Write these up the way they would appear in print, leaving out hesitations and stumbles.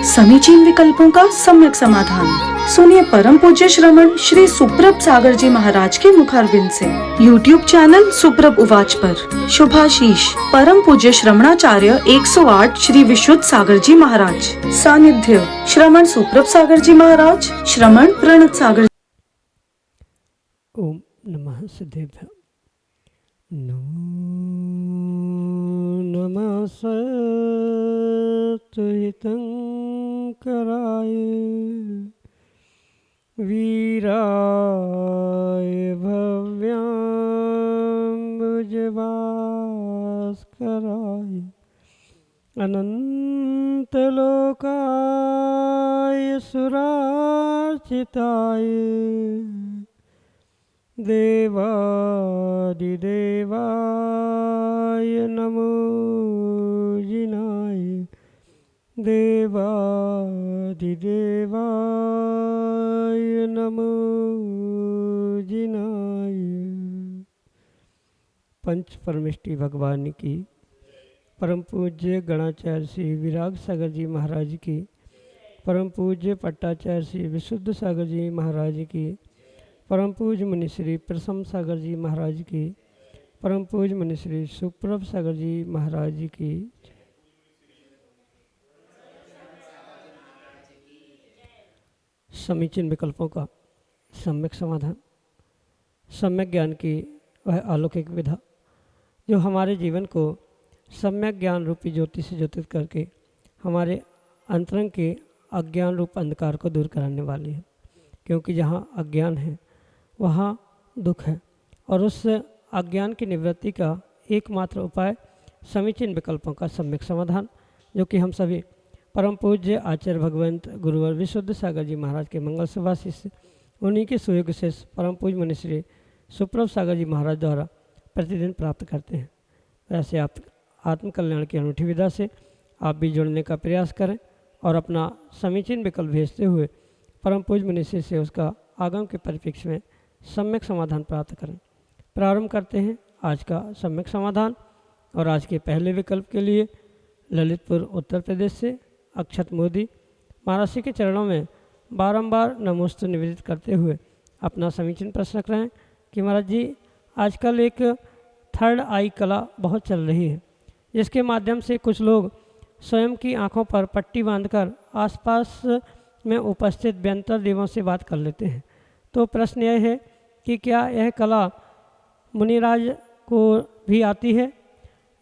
समीचीन विकल्पों का सम्यक समाधान। सुनिए परम पूज्य श्रमण श्री सुप्रभ सागर जी महाराज के मुखारबिंद से YouTube चैनल सुप्रभ उवाच पर शुभाशीष परम पूज्य श्रमणाचार्य 108 श्री विशुद्ध सागर जी महाराज। सानिध्य श्रमण सुप्रभ सागर जी महाराज, श्रमण प्रणत सागर। ओम नमः सिद्धेभ्य। नमो नमः सत्हितंकराय वीराय भव्याम्बुजभास्कराय अनंतलोकाय सुरार्चिताय देवादिदेवाय नमो जिनाय देवादिदेवाय नमो जिनाय। पंच परमेष्टि भगवान की, परम पूज्य गणाचार्य श्री विराग सागर जी महाराज की, परम पूज्य पट्टाचार्य श्री विशुद्ध सागर जी महाराज की, परम पूज्य मुनि श्री प्रसम सागर जी महाराज की, परम पूज्य मुनि श्री सुप्रभ सागर जी महाराज की। समीचीन विकल्पों का सम्यक समाधान। सम्यक ज्ञान की वह अलौकिक विधा जो हमारे जीवन को सम्यक ज्ञान रूपी ज्योति से ज्योतित करके हमारे अंतरंग के अज्ञान रूप अंधकार को दूर कराने वाली है। क्योंकि जहाँ अज्ञान है वहाँ दुख है, और उस अज्ञान की निवृत्ति का एकमात्र उपाय समीचीन विकल्पों का सम्यक समाधान, जो कि हम सभी परम पूज्य आचार्य भगवंत गुरुवर विशुद्ध सागर जी महाराज के मंगल सभा शिष्य उन्हीं के सुयोग से परम पूज्य मुनि श्री सुप्रभ सागर जी महाराज द्वारा प्रतिदिन प्राप्त करते हैं। वैसे आप आत्मकल्याण की अनूठी विधा से आप भी जुड़ने का प्रयास करें और अपना समीचीन विकल्प भेजते हुए परम पूज्य मुनि से उसका आगम के परिप्रेक्ष्य में सम्यक समाधान प्राप्त करें। प्रारंभ करते हैं आज का सम्यक समाधान। और आज के पहले विकल्प के लिए ललितपुर उत्तर प्रदेश से अक्षत मोदी महाराज के चरणों में बारंबार नमोस्तु निवेदित करते हुए अपना समीचीन प्रश्न रख रहे हैं कि महाराज जी, आजकल एक थर्ड आई कला बहुत चल रही है, जिसके माध्यम से कुछ लोग स्वयं की आंखों पर पट्टी बांधकर आसपास में उपस्थित व्यंतर देवों से बात कर लेते हैं। तो प्रश्न यह है कि क्या यह कला मुनिराज को भी आती है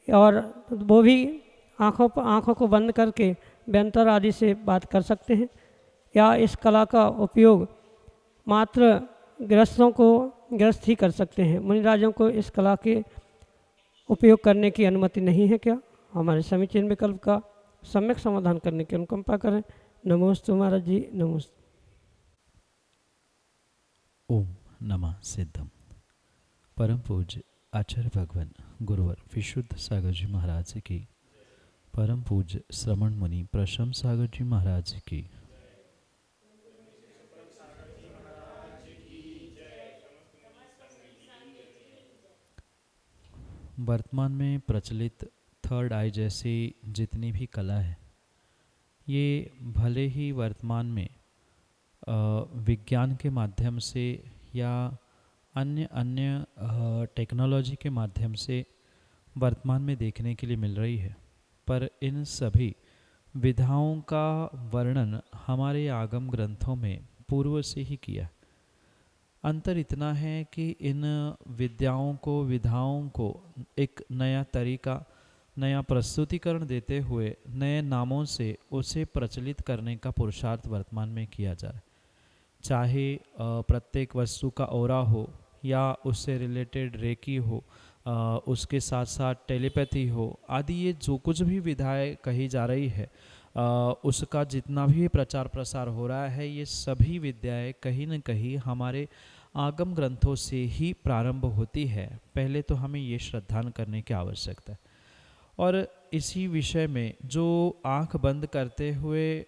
और वो भी आँखों को बंद करके व्यंतर आदि से बात कर सकते हैं, या इस कला का उपयोग मात्र गृहस्थ ही कर सकते हैं, मुनिराजों को इस कला के उपयोग करने की अनुमति नहीं है क्या? हमारे समीचीन विकल्प का सम्यक समाधान करने की अनुकंपा करें। नमोस्तु महाराज जी, नमोस्तु। ओम नमः सिद्धम। परम पूज्य आचार्य भगवान गुरुवर विशुद्ध सागर जी महाराज की, परम पूज्य श्रमण मुनि प्रशम सागर जी महाराज की। वर्तमान में प्रचलित थर्ड आई जैसी जितनी भी कला है, ये भले ही वर्तमान में विज्ञान के माध्यम से या अन्य टेक्नोलॉजी के माध्यम से वर्तमान में देखने के लिए मिल रही है, पर इन सभी विधाओं का वर्णन हमारे आगम ग्रंथों में पूर्व से ही किया। अंतर इतना है कि इन विधाओं को एक नया तरीका, नया प्रस्तुतिकरण देते हुए नए नामों से उसे प्रचलित करने का पुरुषार्थ वर्तमान में किया जा रहा है। चाहे प्रत्येक वस्तु का ओरा हो या उससे रिलेटेड रेकी हो, उसके साथ साथ टेलीपैथी हो आदि, ये जो कुछ भी विधाएं कही जा रही है, उसका जितना भी प्रचार प्रसार हो रहा है, ये सभी विद्याएं कहीं न कहीं हमारे आगम ग्रंथों से ही प्रारंभ होती है। पहले तो हमें ये श्रद्धान करने की आवश्यकता है। और इसी विषय में जो आंख बंद करते हुए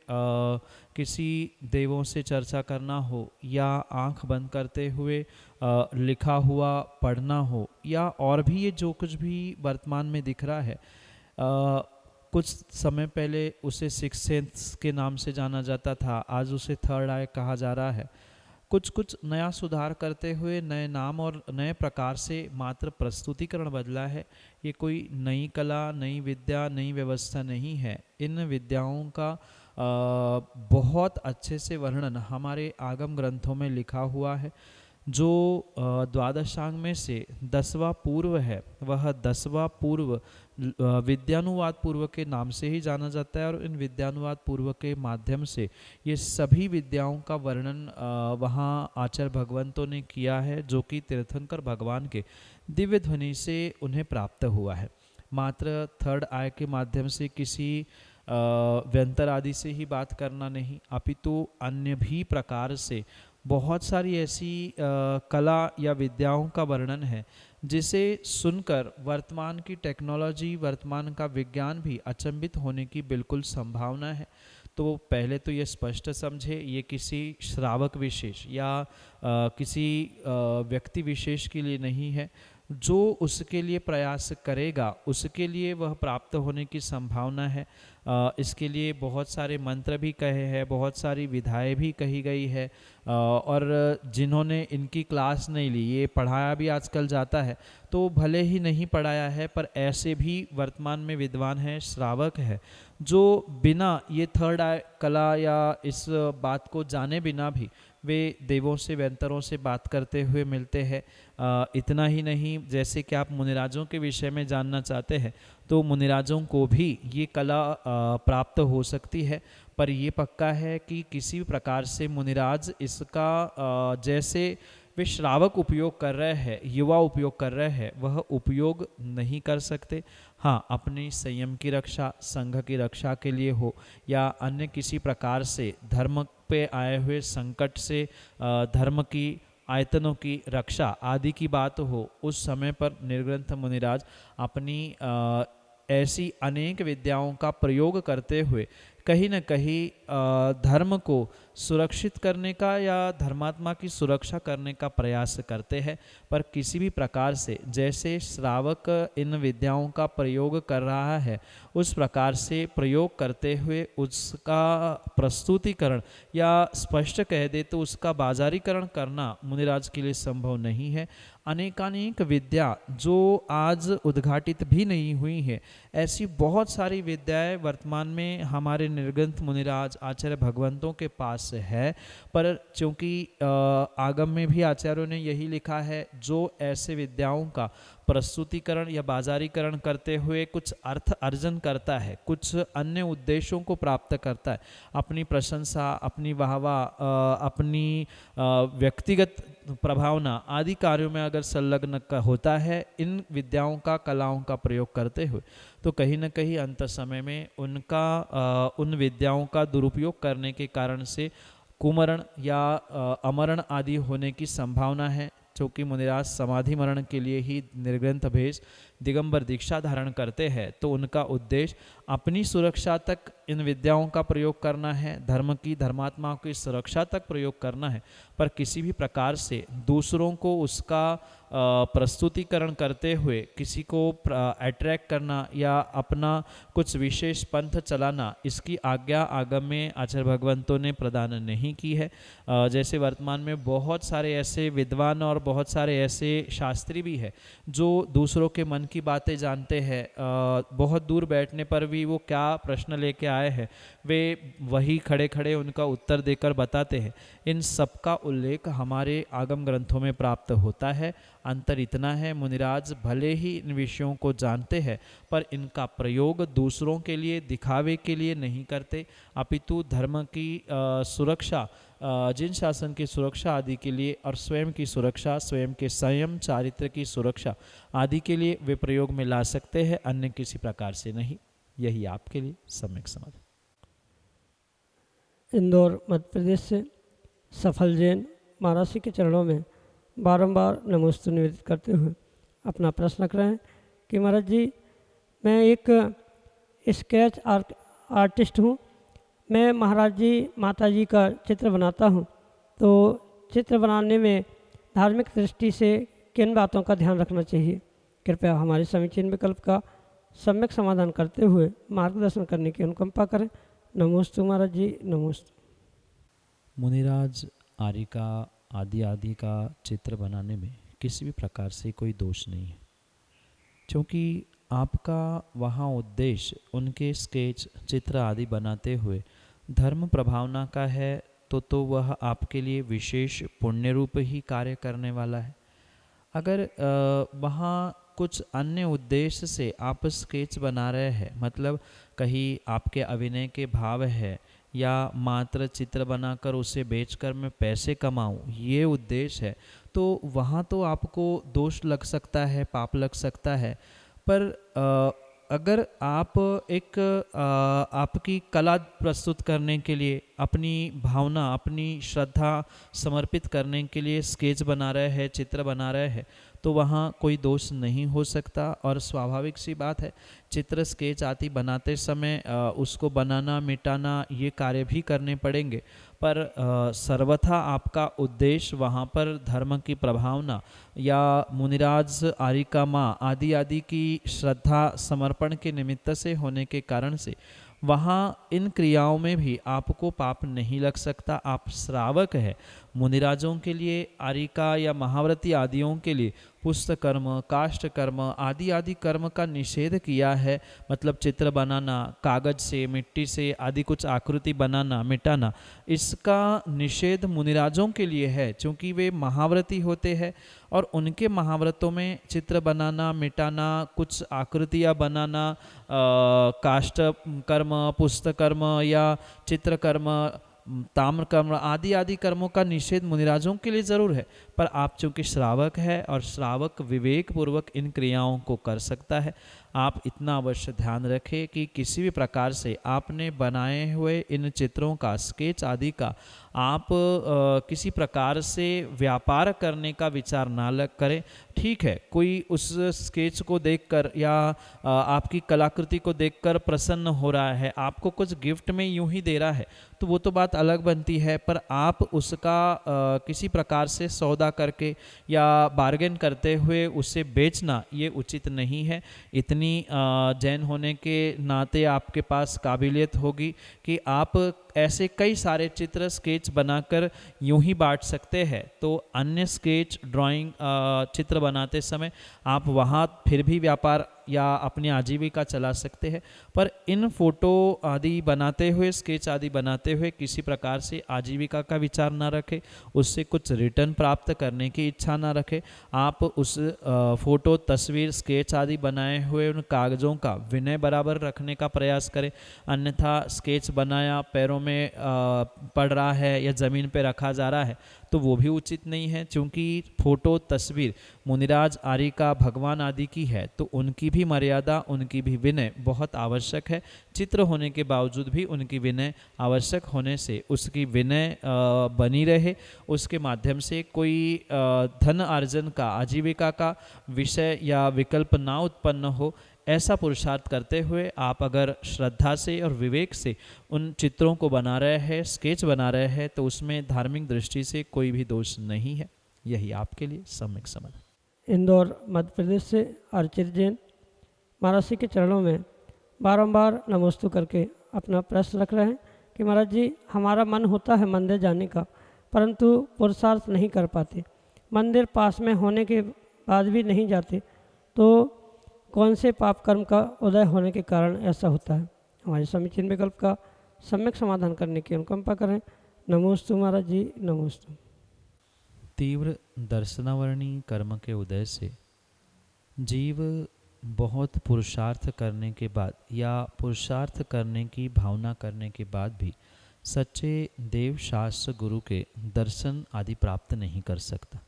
किसी देवों से चर्चा करना हो, या आंख बंद करते हुए लिखा हुआ पढ़ना हो, या और भी ये जो कुछ भी वर्तमान में दिख रहा है, कुछ समय पहले उसे सिक्स सेंस के नाम से जाना जाता था, आज उसे थर्ड आई कहा जा रहा है। कुछ नया सुधार करते हुए नए नाम और नए प्रकार से मात्र प्रस्तुतिकरण बदला है। ये कोई नई कला, नई विद्या, नई व्यवस्था नहीं है। इन विद्याओं का बहुत अच्छे से वर्णन हमारे आगम ग्रंथों में लिखा हुआ है। जो द्वादशांग में से 10वां पूर्व है, वह 10वां पूर्व विद्यानुवाद पूर्व के नाम से ही जाना जाता है, और इन विद्यानुवाद पूर्व के माध्यम से ये सभी विद्याओं का वर्णन वहाँ आचार्य भगवंतों ने किया है, जो कि तीर्थंकर भगवान के दिव्य ध्वनि से उन्हें प्राप्त हुआ है। मात्र थर्ड आई के माध्यम से किसी व्यंतर आदि से ही बात करना नहीं, अपितु अन्य भी प्रकार से बहुत सारी ऐसी कला या विद्याओं का वर्णन है जिसे सुनकर वर्तमान की टेक्नोलॉजी, वर्तमान का विज्ञान भी अचंभित होने की बिल्कुल संभावना है। तो पहले तो ये स्पष्ट समझे, ये किसी श्रावक विशेष या किसी व्यक्ति विशेष के लिए नहीं है। जो उसके लिए प्रयास करेगा उसके लिए वह प्राप्त होने की संभावना है। इसके लिए बहुत सारे मंत्र भी कहे हैं, बहुत सारी विधाएं भी कही गई है, और जिन्होंने इनकी क्लास नहीं ली, ये पढ़ाया भी आजकल जाता है, तो भले ही नहीं पढ़ाया है पर ऐसे भी वर्तमान में विद्वान हैं, श्रावक है, जो बिना ये थर्ड आई कला या इस बात को जाने बिना भी वे देवों से, व्यंतरों से बात करते हुए मिलते हैं। इतना ही नहीं, जैसे कि आप मुनिराजों के विषय में जानना चाहते हैं, तो मुनिराजों को भी ये कला प्राप्त हो सकती है, पर ये पक्का है कि किसी भी प्रकार से मुनिराज इसका जैसे वे श्रावक उपयोग कर रहे हैं, युवा उपयोग कर रहे हैं, वह उपयोग नहीं कर सकते। हाँ, अपनी संयम की रक्षा, संघ की रक्षा के लिए हो, या अन्य किसी प्रकार से धर्म पे आए हुए संकट से धर्म की आयतनों की रक्षा आदि की बात हो, उस समय पर निर्ग्रंथ मुनिराज अपनी ऐसी अनेक विद्याओं का प्रयोग करते हुए कहीं न कहीं धर्म को सुरक्षित करने का या धर्मात्मा की सुरक्षा करने का प्रयास करते हैं। पर किसी भी प्रकार से जैसे श्रावक इन विद्याओं का प्रयोग कर रहा है, उस प्रकार से प्रयोग करते हुए उसका प्रस्तुतिकरण या स्पष्ट कह दे तो उसका बाजारीकरण करना मुनिराज के लिए संभव नहीं है। अनेकानेक विद्या जो आज उद्घाटित भी नहीं हुई है, ऐसी बहुत सारी विद्याएं वर्तमान में हमारे निर्ग्रंथ मुनिराज आचार्य भगवंतों के पास है। पर चूंकि आगम में भी आचार्यों ने यही लिखा है, जो ऐसे विद्याओं का प्रस्तुतिकरण या बाजारीकरण करते हुए कुछ अर्थ अर्जन करता है, कुछ अन्य उद्देश्यों को प्राप्त करता है, अपनी प्रशंसा, अपनी वाहवाह, अपनी व्यक्तिगत प्रभावना आदि कार्यों में अगर संलग्न होता है इन विद्याओं का, कलाओं का प्रयोग करते हुए, तो कहीं न कहीं अंत समय में उनका उन विद्याओं का दुरुपयोग करने के कारण से कुमरण या अमरण आदि होने की संभावना है। चूँकि मुनिराज समाधि मरण के लिए ही निर्ग्रंथ भेष दिगंबर दीक्षा धारण करते हैं, तो उनका उद्देश्य अपनी सुरक्षा तक इन विद्याओं का प्रयोग करना है, धर्म की, धर्मात्माओं की सुरक्षा तक प्रयोग करना है, पर किसी भी प्रकार से दूसरों को उसका प्रस्तुतिकरण करते हुए किसी को अट्रैक्ट करना या अपना कुछ विशेष पंथ चलाना, इसकी आज्ञा आगम में आचार्य भगवंतों ने प्रदान नहीं की है। जैसे वर्तमान में बहुत सारे ऐसे विद्वान और बहुत सारे ऐसे शास्त्री भी है जो दूसरों के मन की बातें जानते हैं, बहुत दूर बैठने पर भी वो क्या प्रश्न लेके आए हैं वे वही खड़े खड़े उनका उत्तर देकर बताते हैं। इन सब का उल्लेख हमारे आगम ग्रंथों में प्राप्त होता है। अंतर इतना है, मुनिराज भले ही इन विषयों को जानते हैं पर इनका प्रयोग दूसरों के लिए, दिखावे के लिए नहीं करते, अपितु धर्म की सुरक्षा, जिन शासन की सुरक्षा आदि के लिए और स्वयं की सुरक्षा, स्वयं के संयम चारित्र की सुरक्षा आदि के लिए वे प्रयोग में ला सकते हैं, अन्य किसी प्रकार से नहीं। यही आपके लिए सम्यक समझ। इंदौर मध्य प्रदेश से सफल जैन महाराज के चरणों में बारंबार नमोस्तु निवेदित करते हुए अपना प्रश्न कर रहे हैं कि महाराज जी, मैं एक स्केच आर्टिस्ट हूँ। मैं महाराज जी, माता जी का चित्र बनाता हूँ, तो चित्र बनाने में धार्मिक दृष्टि से किन बातों का ध्यान रखना चाहिए? कृपया हमारे समीचीन विकल्प का सम्यक समाधान करते हुए मार्गदर्शन करने की अनुकंपा करें। नमोस्तु महाराज जी, नमोस्तु। मुनिराज, आरिका आदि आदि का चित्र बनाने में किसी भी प्रकार से कोई दोष नहीं है, क्योंकि आपका वहाँ उद्देश्य उनके स्केच, चित्र आदि बनाते हुए धर्म प्रभावना का है, तो वह आपके लिए विशेष पुण्य रूप ही कार्य करने वाला है। अगर वहाँ कुछ अन्य उद्देश्य से आप स्केच बना रहे हैं, मतलब कहीं आपके अभिनय के भाव है या मात्र चित्र बनाकर उसे बेचकर मैं पैसे कमाऊं, ये उद्देश्य है, तो वहाँ तो आपको दोष लग सकता है, पाप लग सकता है। पर अगर आप एक आपकी कला प्रस्तुत करने के लिए, अपनी भावना, अपनी श्रद्धा समर्पित करने के लिए स्केच बना रहे हैं, चित्र बना रहे हैं, तो वहाँ कोई दोष नहीं हो सकता। और स्वाभाविक सी बात है, चित्र स्केच आदि बनाते समय उसको बनाना, मिटाना ये कार्य भी करने पड़ेंगे, पर सर्वथा आपका उद्देश्य वहाँ पर धर्म की प्रभावना या मुनिराज, आरिका माँ आदि आदि की श्रद्धा समर्पण के निमित्त से होने के कारण से वहाँ इन क्रियाओं में भी आपको पाप नहीं लग सकता। आप श्रावक है। मुनिराजों के लिए, आरिका या महाव्रती आदियों के लिए पुष्ट कर्म, काष्ठ कर्म आदि आदि कर्म का निषेध किया है। मतलब चित्र बनाना, कागज से, मिट्टी से आदि कुछ आकृति बनाना, मिटाना, इसका निषेध मुनिराजों के लिए है, क्योंकि वे महाव्रती होते हैं और उनके महाव्रतों में चित्र बनाना, मिटाना, कुछ आकृतियाँ बनाना, काष्ठ कर्म, पुष्ट कर्म या चित्र कर्म, ताम्र कर्म आदि आदि कर्मों का निषेध मुनिराजों के लिए जरूर है। पर आप चूंकि श्रावक है और श्रावक विवेक पूर्वक इन क्रियाओं को कर सकता है। आप इतना अवश्य ध्यान रखें कि किसी भी प्रकार से आपने बनाए हुए इन चित्रों का, स्केच आदि का आप किसी प्रकार से व्यापार करने का विचार ना करें। ठीक है, कोई उस स्केच को देखकर या आपकी कलाकृति को देखकर प्रसन्न हो रहा है, आपको कुछ गिफ्ट में यूं ही दे रहा है, तो वो तो बात अलग बनती है। पर आप उसका किसी प्रकार से सौदा करके या बार्गेन करते हुए उसे बेचना ये उचित नहीं है। इतनी जैन होने के नाते आपके पास काबिलियत होगी कि आप ऐसे कई सारे चित्र, स्केच बनाकर यूं ही बांट सकते हैं। तो अन्य स्केच, ड्राइंग, चित्र बनाते समय आप वहाँ फिर भी व्यापार या अपनी आजीविका चला सकते हैं। पर इन फोटो आदि बनाते हुए, स्केच आदि बनाते हुए किसी प्रकार से आजीविका का विचार ना रखें, उससे कुछ रिटर्न प्राप्त करने की इच्छा ना रखें। आप उस फोटो, तस्वीर, स्केच आदि बनाए हुए उन कागज़ों का विनय बराबर रखने का प्रयास करें। अन्यथा स्केच बनाया, पैरों में पड़ रहा है या ज़मीन पे रखा जा रहा है, तो वो भी उचित नहीं है। क्योंकि फोटो, तस्वीर मुनिराज, आरिका, भगवान आदि की है, तो उनकी भी मर्यादा, उनकी भी विनय बहुत आवश्यक है। चित्र होने के बावजूद भी उनकी विनय आवश्यक होने से उसकी विनय बनी रहे, उसके माध्यम से कोई धन अर्जन का, आजीविका का विषय या विकल्प ना उत्पन्न हो, ऐसा पुरुषार्थ करते हुए आप अगर श्रद्धा से और विवेक से उन चित्रों को बना रहे हैं, स्केच बना रहे हैं, तो उसमें धार्मिक दृष्टि से कोई भी दोष नहीं है। यही आपके लिए सम्यक समाधान। इंदौर, मध्य प्रदेश से अर्चित जैन महाराज जी के चरणों में बारंबार नमोस्तु करके अपना प्रश्न रख रहे हैं कि महाराज जी, हमारा मन होता है मंदिर जाने का, परंतु पुरुषार्थ नहीं कर पाते, मंदिर पास में होने के बाद भी नहीं जाते, तो कौन से पाप कर्म का उदय होने के कारण ऐसा होता है? हमारे समीचीन विकल्प का सम्यक समाधान करने की अनुकंपा करें। नमोस्तु महाराज जी, नमोस्तु। तीव्र दर्शनावरणी कर्म के उदय से जीव बहुत पुरुषार्थ करने के बाद या पुरुषार्थ करने की भावना करने के बाद भी सच्चे देव शास्त्र गुरु के दर्शन आदि प्राप्त नहीं कर सकता।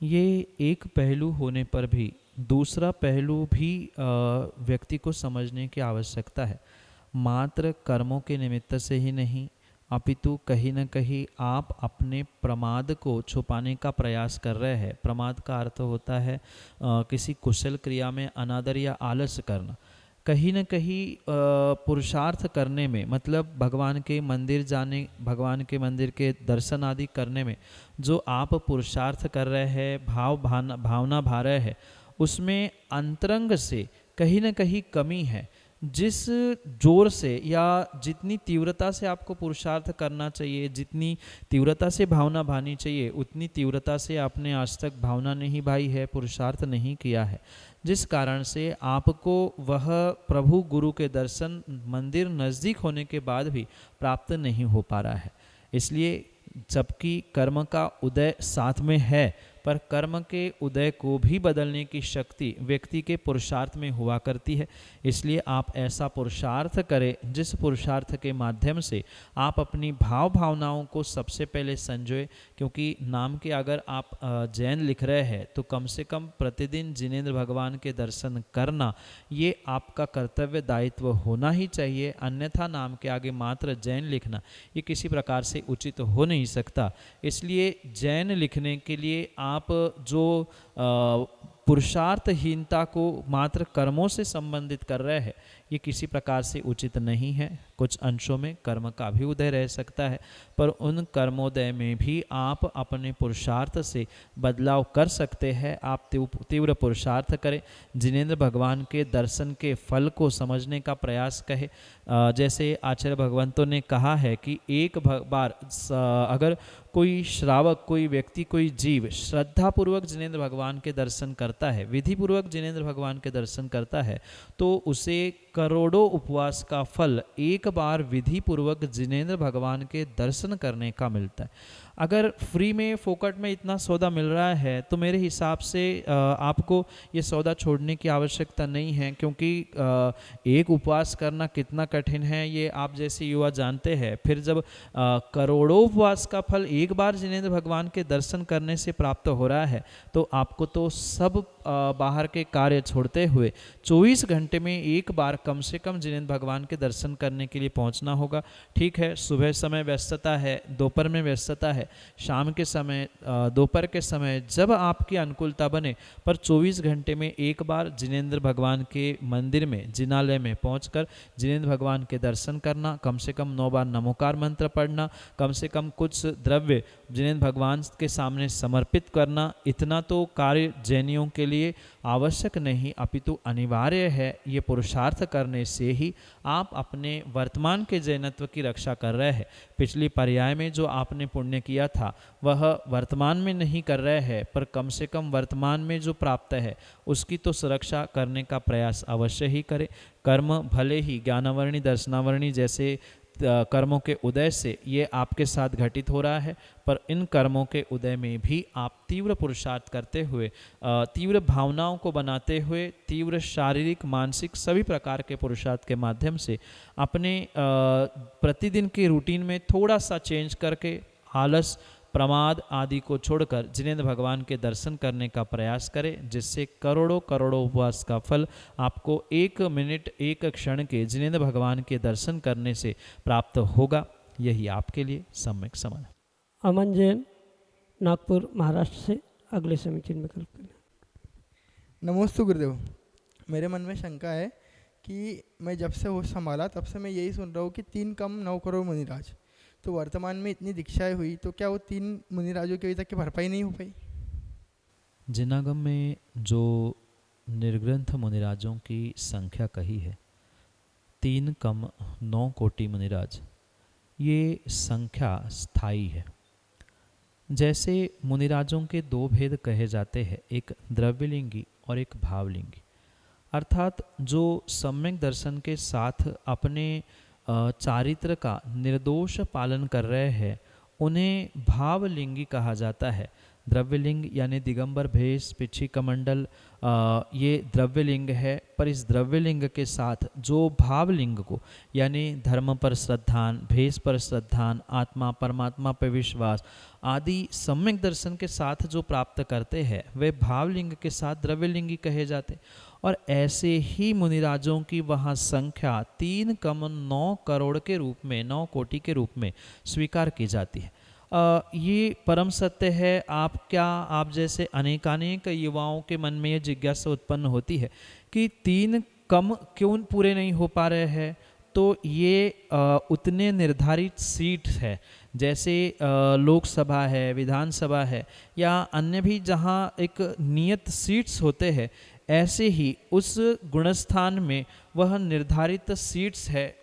ये एक पहलू होने पर भी दूसरा पहलू भी व्यक्ति को समझने की आवश्यकता है। मात्र कर्मों के निमित्त से ही नहीं, अपितु कहीं न कहीं आप अपने प्रमाद को छुपाने का प्रयास कर रहे हैं। प्रमाद का अर्थ होता है किसी कुशल क्रिया में अनादर या आलस्य करना। कहीं न कहीं पुरुषार्थ करने में, मतलब भगवान के मंदिर जाने, भगवान के मंदिर के दर्शन आदि करने में जो आप पुरुषार्थ कर रहे हैं, भावना भा रहे हैं, उसमें अंतरंग से कहीं ना कहीं कमी है। जिस जोर से या जितनी तीव्रता से आपको पुरुषार्थ करना चाहिए, जितनी तीव्रता से भावना भानी चाहिए, उतनी तीव्रता से आपने आज तक भावना नहीं भाई है, पुरुषार्थ नहीं किया है, जिस कारण से आपको वह प्रभु गुरु के दर्शन मंदिर नज़दीक होने के बाद भी प्राप्त नहीं हो पा रहा है। इसलिए जबकि कर्म का उदय साथ में है, पर कर्म के उदय को भी बदलने की शक्ति व्यक्ति के पुरुषार्थ में हुआ करती है। इसलिए आप ऐसा पुरुषार्थ करें जिस पुरुषार्थ के माध्यम से आप अपनी भावनाओं को सबसे पहले संजोए। क्योंकि नाम के अगर आप जैन लिख रहे हैं तो कम से कम प्रतिदिन जिनेंद्र भगवान के दर्शन करना ये आपका कर्तव्य दायित्व होना ही चाहिए। अन्यथा नाम के आगे मात्र जैन लिखना ये किसी प्रकार से उचित हो नहीं सकता। इसलिए जैन लिखने के लिए आप जो पुरुषार्थहीनता को मात्र कर्मों से संबंधित कर रहे हैं ये किसी प्रकार से उचित नहीं है। कुछ अंशों में कर्म का भी उदय रह सकता है, पर उन कर्मोदय में भी आप अपने पुरुषार्थ से बदलाव कर सकते हैं। आप तीव्र पुरुषार्थ करें, जिनेंद्र भगवान के दर्शन के फल को समझने का प्रयास करें। जैसे आचार्य भगवंतों ने कहा है कि एक बार अगर कोई श्रावक, कोई व्यक्ति, कोई जीव श्रद्धापूर्वक जिनेंद्र भगवान के दर्शन करता है, विधिपूर्वक जिनेंद्र भगवान के दर्शन करता है, तो उसे करोड़ों उपवास का फल एक बार विधि पूर्वक जिनेंद्र भगवान के दर्शन करने का मिलता है। अगर फ्री में फोकट में इतना सौदा मिल रहा है तो मेरे हिसाब से आपको ये सौदा छोड़ने की आवश्यकता नहीं है। क्योंकि एक उपवास करना कितना कठिन है ये आप जैसे युवा जानते हैं। फिर जब करोड़ों उपवास का फल एक बार जिनेंद्र भगवान के दर्शन करने से प्राप्त हो रहा है तो आपको तो सब बाहर के कार्य छोड़ते हुए 24 घंटे में एक बार कम से कम जिनेंद्र भगवान के दर्शन करने के लिए पहुंचना होगा। ठीक है, सुबह समय व्यस्तता है, दोपहर में व्यस्तता है, शाम के समय, दोपहर के समय, जब आपकी अनुकूलता बने, पर 24 घंटे में एक बार जिनेंद्र भगवान के मंदिर में, जिनालय में पहुंचकर जिनेंद्र भगवान के दर्शन करना, कम से कम 9 बार नमोकार मंत्र पढ़ना, कम से कम कुछ द्रव्य जिनेंद्र भगवान के सामने समर्पित करना, इतना तो कार्य जैनियों के लिए आवश्यक नहीं अपितु अनिवार्य है। ये पुरुषार्थ करने से ही आप अपने वर्तमान के जैनत्व की रक्षा कर रहे हैं। पिछली पर्याय में जो आपने पुण्य किया था वह वर्तमान में नहीं कर रहे हैं, पर कम से कम वर्तमान में जो प्राप्त है उसकी तो सुरक्षा करने का प्रयास अवश्य ही करें। कर्म भले ही ज्ञानावरणी, दर्शनावरणी जैसे कर्मों के उदय से ये आपके साथ घटित हो रहा है, पर इन कर्मों के उदय में भी आप तीव्र पुरुषार्थ करते हुए, तीव्र भावनाओं को बनाते हुए, तीव्र शारीरिक, मानसिक सभी प्रकार के पुरुषार्थ के माध्यम से अपने प्रतिदिन के रूटीन में थोड़ा सा चेंज करके आलस, प्रमाद आदि को छोड़कर जिनेंद्र भगवान के दर्शन करने का प्रयास करें, जिससे करोड़ों करोड़ों उपवास का फल आपको 1 मिनट 1 क्षण के जिनेंद्र भगवान के दर्शन करने से प्राप्त होगा। यही आपके लिए सम्यक समाधान। अमन जैन, नागपुर, महाराष्ट्र से अगले समीचीन में कल्प करें। नमोस्तु गुरुदेव। मेरे मन में शंका है कि मैं जब से होश संभाला तब से मैं यही सुन रहा हूँ कि 3 कम 9 करोड़ मुनिराज, तो वर्तमान में इतनी दीक्षाएं हुई तो क्या वो 3 मुनिराजों के अभी तक की भरपाई नहीं हो पाई? जिनागम में जो निर्ग्रंथ मुनिराजों की संख्या कही है 3 कम 9 कोटि मुनिराज, ये संख्या स्थायी है। जैसे मुनिराजों के 2 भेद कहे जाते हैं, एक द्रव्यलिंगी और एक भावलिंगी। अर्थात जो सम्यक दर्शन के साथ अपने चारित्र का निर्दोष पालन कर रहे हैं उन्हें भावलिंगी कहा जाता है। द्रव्यलिंग यानी दिगंबर भेष, पिछी कमंडल, ये द्रव्यलिंग है। पर इस द्रव्यलिंग के साथ जो भावलिंग को यानी धर्म पर श्रद्धान, भेष पर श्रद्धान, आत्मा परमात्मा पर विश्वास आदि सम्यक दर्शन के साथ जो प्राप्त करते हैं वे भावलिंग के साथ द्रव्यलिंगी कहे जाते। और ऐसे ही मुनिराजों की वहाँ संख्या 3 कम 9 करोड़ के रूप में, 9 कोटि के रूप में स्वीकार की जाती है। ये परम सत्य है। आप जैसे अनेकानेक युवाओं के मन में ये जिज्ञासा उत्पन्न होती है कि 3 कम क्यों पूरे नहीं हो पा रहे हैं। तो ये उतने निर्धारित सीट है, जैसे लोकसभा है, विधानसभा है या अन्य भी जहाँ एक नियत सीट्स होते हैं, ऐसे ही उस गुणस्थान में वह निर्धारित सीट्स है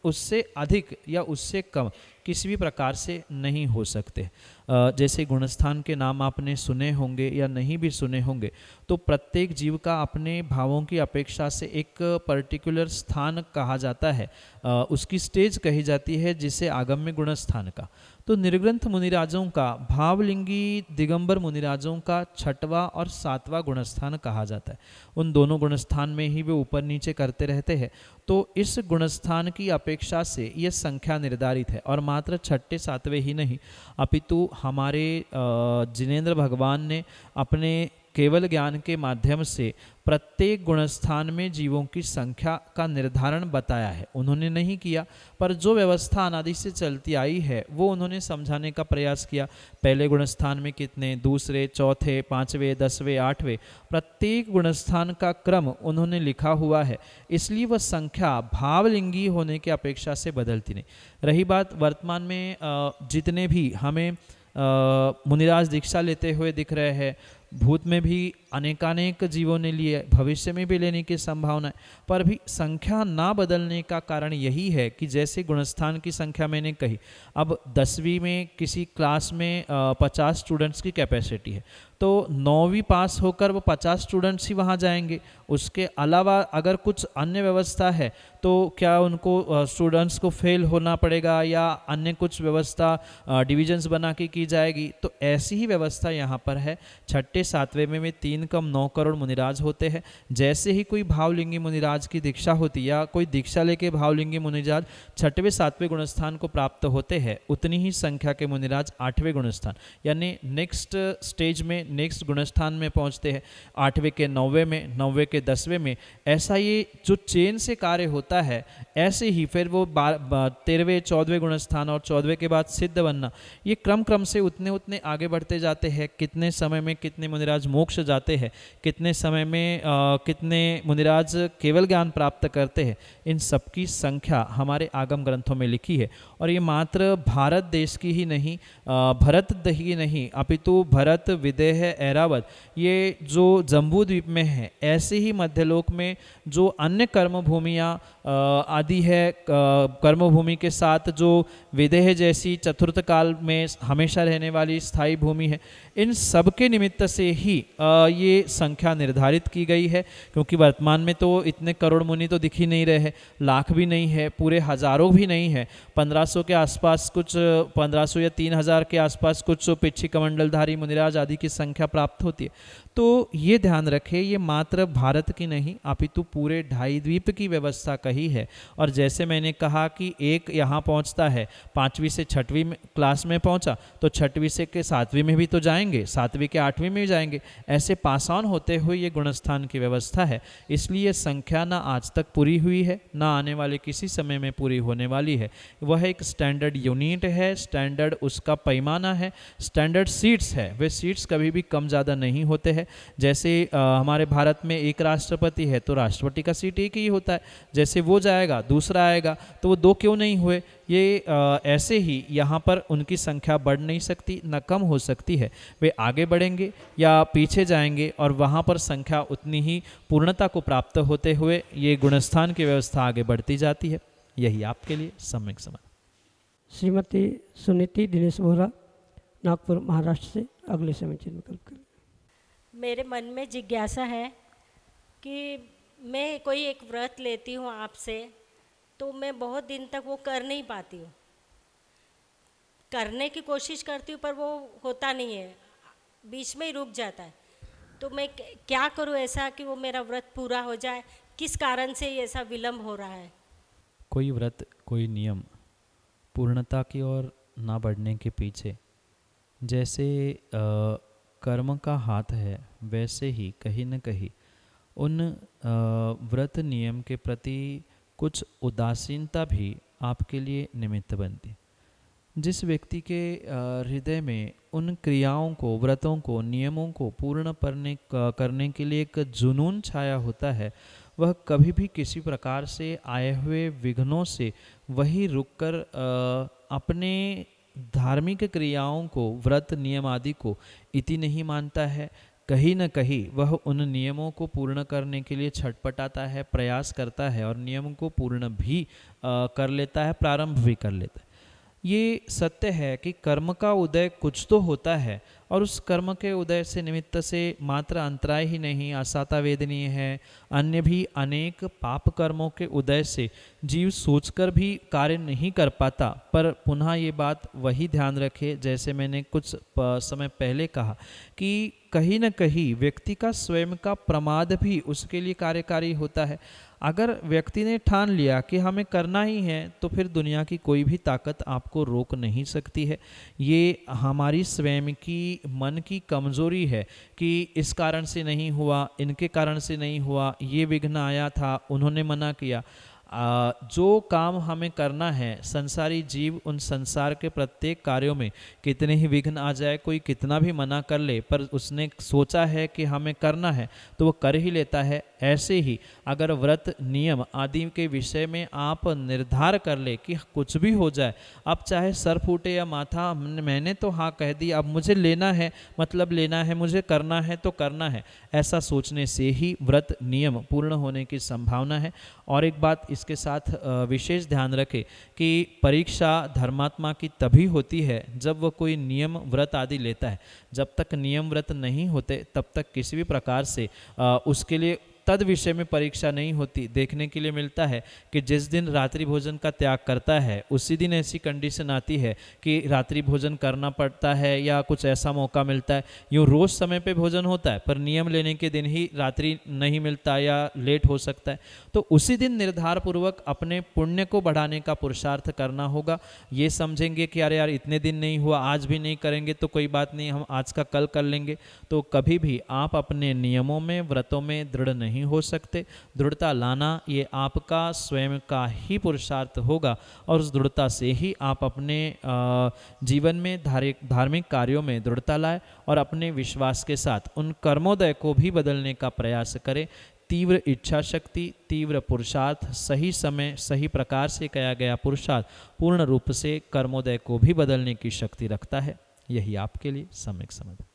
उससे अधिक या उससे कम किसी भी प्रकार से नहीं हो सकते। जैसे गुणस्थान के नाम आपने सुने होंगे या नहीं भी सुने होंगे, तो प्रत्येक जीव का अपने भावों की अपेक्षा से एक पर्टिकुलर स्थान कहा जाता है, उसकी स्टेज कही जाती है, जिसे आगम्य गुणस्थान का। तो निर्ग्रंथ मुनिराजों का, भावलिंगी दिगंबर मुनिराजों का 6वां और 7वां गुणस्थान कहा जाता है। उन दोनों गुणस्थान में ही वे ऊपर नीचे करते रहते हैं। तो इस गुणस्थान की अपेक्षा से यह संख्या निर्धारित है, और मात्र 6, 7वें ही नहीं, अपितु हमारे जिनेंद्र भगवान ने अपने केवल ज्ञान के माध्यम से प्रत्येक गुणस्थान में जीवों की संख्या का निर्धारण बताया है। उन्होंने नहीं किया, पर जो व्यवस्था अनादि से चलती आई है वो उन्होंने समझाने का प्रयास किया। पहले गुणस्थान में कितने, दूसरे, चौथे, 5वें, 10वें, 8वें, प्रत्येक गुणस्थान का क्रम उन्होंने लिखा हुआ है। इसलिए वह संख्या भावलिंगी होने की अपेक्षा से बदलती नहीं। रही बात वर्तमान में जितने भी हमें मुनिराज दीक्षा लेते हुए दिख रहे हैं, भूत में भी अनेकानेक जीवों ने लिए, भविष्य में भी लेने की संभावना है, पर भी संख्या ना बदलने का कारण यही है कि जैसे गुणस्थान की संख्या मैंने कही, अब 10वीं में किसी क्लास में 50 स्टूडेंट्स की कैपेसिटी है, तो 9वीं पास होकर वो 50 स्टूडेंट्स ही वहाँ जाएंगे। उसके अलावा अगर कुछ अन्य व्यवस्था है तो क्या उनको स्टूडेंट्स को फेल होना पड़ेगा या अन्य कुछ व्यवस्था डिविजन्स बना के की जाएगी। तो ऐसी ही व्यवस्था यहाँ पर है। 6, 7वें में 3 कम 9 करोड़ मुनिराज होते हैं। जैसे ही कोई भावलिंगी मुनिराज की दीक्षा होती या कोई दीक्षा लेके भावलिंगी मुनिराज 6वें 7वें गुणस्थान को प्राप्त होते हैं, उतनी ही संख्या के मुनिराज 8वें गुणस्थान यानी नेक्स्ट स्टेज में, नेक्स्ट गुणस्थान में पहुंचते हैं। 8वें के 9वें में, 9वें के 10वें में, ऐसा ये जो चेन से कार्य होता है, ऐसे ही फिर वो 13वें 14वें गुणस्थान और 14वें के बाद सिद्ध बनना, ये क्रम से उतने उतने आगे बढ़ते जाते हैं। कितने समय में कितने मुनिराज मोक्ष जाते हैं, कितने समय में कितने मुनिराज केवल ज्ञान प्राप्त करते हैं, इन सबकी संख्या हमारे आगम ग्रंथों में लिखी है। और ये मात्र भारत देश की ही नहीं, भरत ही नहीं, अपितु भरत, विदेह, ऐरावत, ये जो जम्बू द्वीप में है, ऐसे ही मध्यलोक में जो अन्य कर्म भूमियाँ आदि है, कर्म भूमि के साथ जो विदेह जैसी चतुर्थ काल में हमेशा रहने वाली स्थायी भूमि है, इन सब के निमित्त से ही ये संख्या निर्धारित की गई है। क्योंकि वर्तमान में तो इतने करोड़ मुनि तो दिख ही नहीं रहे हैं, लाख भी नहीं है, पूरे हजारों भी नहीं है, 1500 के आसपास, कुछ 1500 या 3000 के आसपास कुछ पिच्छी कमंडलधारी मुनिराज आदि की संख्या प्राप्त होती है। तो ये ध्यान रखें, ये मात्र भारत की नहीं अपितु पूरे ढाई द्वीप की व्यवस्था कही है। और जैसे मैंने कहा कि एक यहाँ पहुँचता है, 5वीं से 6वीं क्लास में पहुँचा, तो 6वीं से के 7वीं में भी तो जाएंगे, 7वीं के 8वीं में भी जाएंगे, ऐसे पास ऑन होते हुए ये गुणस्थान की व्यवस्था है। इसलिए संख्या ना आज तक पूरी हुई है, ना आने वाले किसी समय में पूरी होने वाली है। वह एक स्टैंडर्ड यूनिट है, स्टैंडर्ड उसका पैमाना है, स्टैंडर्ड सीट्स है। वे सीट्स कभी भी कम ज़्यादा नहीं होते हैं। जैसे हमारे भारत में एक राष्ट्रपति है तो राष्ट्रपति का सीट एक ही होता है, जैसे वो जाएगा दूसरा आएगा, तो वो 2 क्यों नहीं हुए। ये ऐसे ही यहाँ पर उनकी संख्या बढ़ नहीं सकती, न कम हो सकती है। वे आगे बढ़ेंगे या पीछे जाएंगे और वहाँ पर संख्या उतनी ही पूर्णता को प्राप्त होते हुए ये गुणस्थान की व्यवस्था आगे बढ़ती जाती है। यही आपके लिए सम्यक समाधान। श्रीमती सुनीति दिनेश बोहरा, नागपुर, महाराष्ट्र से अगले समय चिन्ह विकल्प करें। मेरे मन में जिज्ञासा है कि मैं कोई एक व्रत लेती हूँ आपसे, तो मैं बहुत दिन तक वो कर नहीं पाती हूँ। करने की कोशिश करती हूँ पर वो होता नहीं है, बीच में ही रुक जाता है। तो मैं क्या करूँ ऐसा कि वो मेरा व्रत पूरा हो जाए? किस कारण से ये ऐसा विलम्ब हो रहा है? कोई व्रत, कोई नियम पूर्णता की ओर ना बढ़ने के पीछे जैसे कर्म का हाथ है, वैसे ही कहीं न कहीं उन व्रत नियम के प्रति कुछ उदासीनता भी आपके लिए निमित्त बनती। जिस व्यक्ति के हृदय में उन क्रियाओं को, व्रतों को, नियमों को पूर्ण करने के लिए एक जुनून छाया होता है, वह कभी भी किसी प्रकार से आए हुए विघ्नों से वही रुककर अपने धार्मिक क्रियाओं को, व्रत नियम आदि को इति नहीं मानता है, कहीं न कहीं वह उन नियमों को पूर्ण करने के लिए छटपटाता है, प्रयास करता है और नियम को पूर्ण भी कर लेता है, प्रारंभ भी कर लेता है। ये सत्य है कि कर्म का उदय कुछ तो होता है और उस कर्म के उदय से निमित्त से मात्र अंतराय ही नहीं, असाता वेदनीय है, अन्य भी अनेक पाप कर्मों के उदय से जीव सोचकर भी कार्य नहीं कर पाता। पर पुनः ये बात वही ध्यान रखे, जैसे मैंने कुछ समय पहले कहा कि कहीं न कहीं व्यक्ति का स्वयं का प्रमाद भी उसके लिए कार्यकारी होता है। अगर व्यक्ति ने ठान लिया कि हमें करना ही है, तो फिर दुनिया की कोई भी ताकत आपको रोक नहीं सकती है। ये हमारी स्वयं की मन की कमजोरी है कि इस कारण से नहीं हुआ, इनके कारण से नहीं हुआ, ये विघ्न आया था, उन्होंने मना किया। जो काम हमें करना है, संसारी जीव उन संसार के प्रत्येक कार्यों में कितने ही विघ्न आ जाए, कोई कितना भी मना कर ले, पर उसने सोचा है कि हमें करना है तो वो कर ही लेता है। ऐसे ही अगर व्रत नियम आदि के विषय में आप निर्धार कर ले कि कुछ भी हो जाए, अब चाहे सर फूटे या माथा, मैंने तो हाँ कह दी, अब मुझे लेना है, मतलब लेना है, मुझे करना है तो करना है, ऐसा सोचने से ही व्रत नियम पूर्ण होने की संभावना है। और एक बात इसके साथ विशेष ध्यान रखें कि परीक्षा धर्मात्मा की तभी होती है जब वह कोई नियम व्रत आदि लेता है। जब तक नियम व्रत नहीं होते तब तक किसी भी प्रकार से उसके लिए तद विषय में परीक्षा नहीं होती। देखने के लिए मिलता है कि जिस दिन रात्रि भोजन का त्याग करता है उसी दिन ऐसी कंडीशन आती है कि रात्रि भोजन करना पड़ता है या कुछ ऐसा मौका मिलता है। यूँ रोज़ समय पे भोजन होता है पर नियम लेने के दिन ही रात्रि नहीं मिलता या लेट हो सकता है, तो उसी दिन निर्धार पूर्वक अपने पुण्य को बढ़ाने का पुरुषार्थ करना होगा। ये समझेंगे कि अरे यार इतने दिन नहीं हुआ, आज भी नहीं करेंगे तो कोई बात नहीं, हम आज का कल कर लेंगे, तो कभी भी आप अपने नियमों में व्रतों में दृढ़ नहीं हो सकते। दृढ़ता लाना ये आपका स्वयं का ही पुरुषार्थ होगा और उस दृढ़ता से ही आप अपने जीवन में धार्मिक कार्यों में दृढ़ता लाए और अपने विश्वास के साथ उन कर्मोदय को भी बदलने का प्रयास करें। तीव्र इच्छा शक्ति, तीव्र पुरुषार्थ, सही समय सही प्रकार से किया गया पुरुषार्थ पूर्ण रूप से कर्मोदय को भी बदलने की शक्ति रखता है। यही आपके लिए सम्यक समाधान।